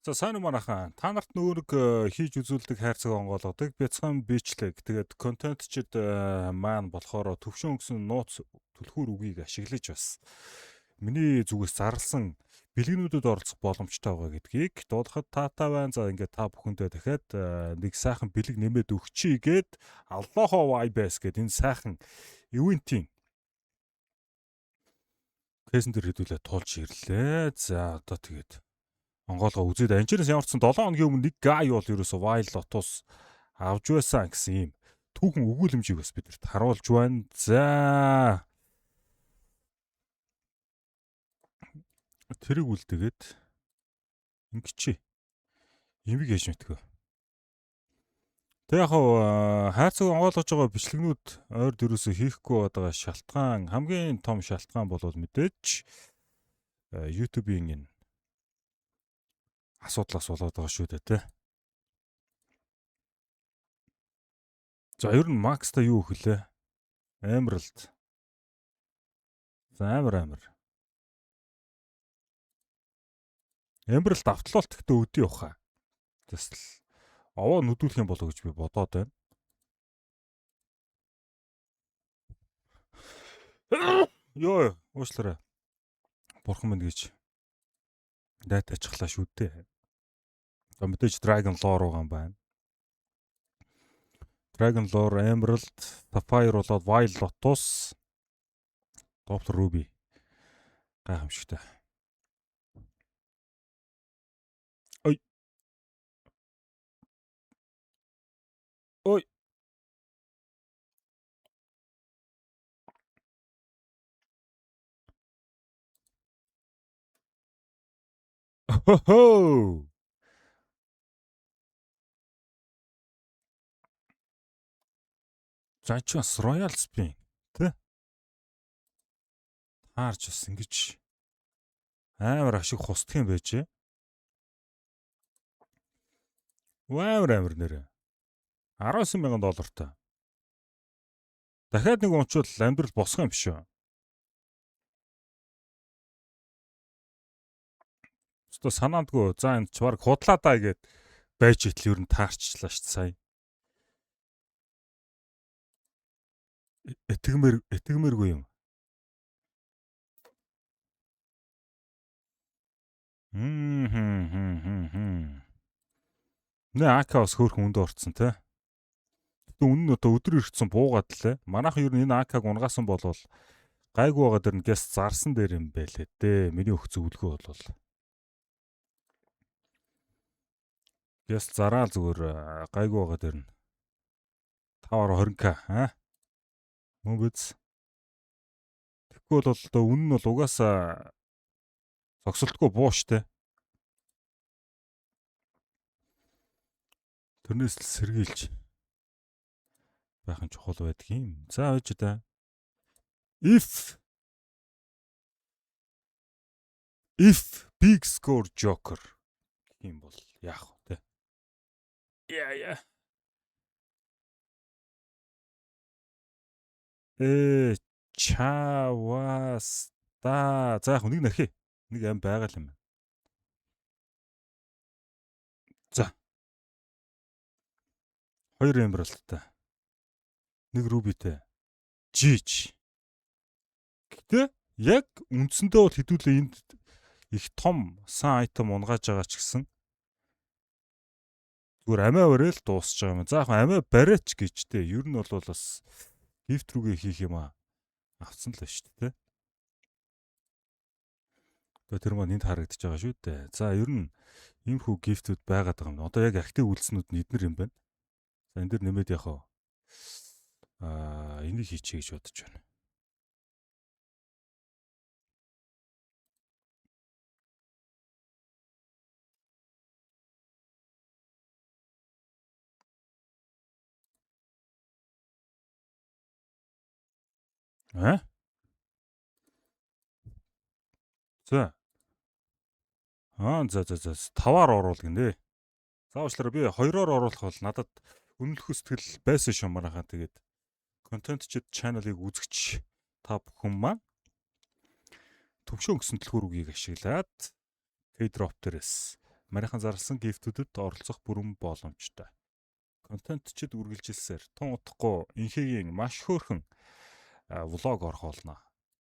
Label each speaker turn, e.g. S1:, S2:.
S1: За сайн уу манайхан. Та нарт нөгөө нэг хийж үзүүлдэг хайрцаг онгоолгодог бяцхан бичлэг. Тэгээд контентчид маань болохоор төвшин өнгөсөн нууц түлхүүр үгийг ашиглаж бас миний зүгээс зарласан бэлгэнүүдэд оролцох боломжтой байгаа гэдгийг дуудахад таатай байна. За ингээд та бүхэндээ дахиад нэг сайхан бэлэг нэмээд өгчий гээд Аллахо Vibes гээд энэ сайхан ивентийн фэйсэн дээр хэдүүлээ туулж ирлээ. За одоо тэгээд онгоолгоо үзээд анчираас ямарчсан 7 хоногийн өмнө нэг гай бол ерөөсө Wild Lotus авж байсан гэсэн юм түүхэн өгүүлэмжийг бас бидэрт харуулж байна. За тэрийг үлдээгээд ингэчээ. Имийг хийж мэдгүй. Тэг яг хайрцаг онгоолгож байгаа бичлэгнүүд ойр дөрөөсөө хийхгүй байгаа шалтгаан хамгийн том шалтгаан бол мэдээж YouTube-ийн энэ асуудлаас болоод байгаа шүү дээ, тэ. За ер нь Max-та юу өгөлээ? Emerald. За амар. Emerald автлуулт гэхдээ өдөө явах. Тэс л овоо нүдүүлэх юм болоо гэж би бодоод байна. Йоо, уушлаарай. Бурхан минь гэж дайт ачглаа шүү дээ. За мэдээж Dragon Lore руугаан байна. Dragon Lore, Emerald, Sapphire болоод Wild Lotus, Dr. Ruby. Гайхамшигтай. Ой. Хо-хо. За чи бас Royal Spin тэ? Таарч бас ингэж амар ашиг хусдаг юм байжээ. Амар нэрэ. $19,000. Дахиад нэг унчвал амьдрал босгох юм биш үү? Өстө санаандгүй. За энэ ч баг худлаа даа гэд байж итл ер нь таарчлаа шүү дээ сая. Итгэмээргүй юм. Нэ АК-ос хөөрхөн үндэ орцсон те. Тэгтээ үнэн нь одоо өдөр ирчихсэн буугаад лээ. Манайхан ер нь энэ АК-г унгасан болвол гайгүй байгаа дэр нь гэс зарсан дээр юм байлээ дээ. Миний өгч зөвлөгөө болвол. Гэс зараа зүгээр гайгүй байгаа дэр нь 520k мөн биз. Тэгэхгүй бол одоо үнэн нь бол угаасаа зогсолтгүй буу штэ. Тэрнээс л сэргийлж байх нь чухал байдаг юм. За ээж та. If big score joker гэх юм бол яах вэ те? Яа. Чаваста. За яг нэг нөхөө. Нэг ам байгаа л юм. За. 2 Emerald-тай. 1 Ruby-тэй. Жиж. Гэтэ яг үндсэндээ бол хэдүүлээ энд их том сан айтем унгааж байгаа ч гэсэн зүгээр амиа барайл дуусч байгаа юм. За яг амиа бариач гэжтэй. Ер нь бол бас гифт рүүгээ хийх юм авцсан л ба шүү дээ. Тэр маань энд харагдаж байгаа шүү дээ. За ер нь иймэрхүү гифтүүд байгаад байгаа юм. Одоо яг актив үйлснүүд нь эднэр юм байна. За энэ дэр нэмээд яхаа энийг хийчихье гэж бодож байна. За. За 5-аар оруул гинэ. Заавчлаараа би 2-оор оруулах бол надад үнэлэх сэтгэл байсан шүү манайхаа. Тэгээд контентчид чаналыг үзэгч та бүхэн маань төвшөө өнгөсөн төлхөр үгийг ашиглаад K-drop дээрээс марийнхан зарласан гифтүүдэд оролцох бүрэн боломжтой. Контентчид үргэлжилсээр тун удахгүй инхээгийн маш хөөрхөн влог орох болно.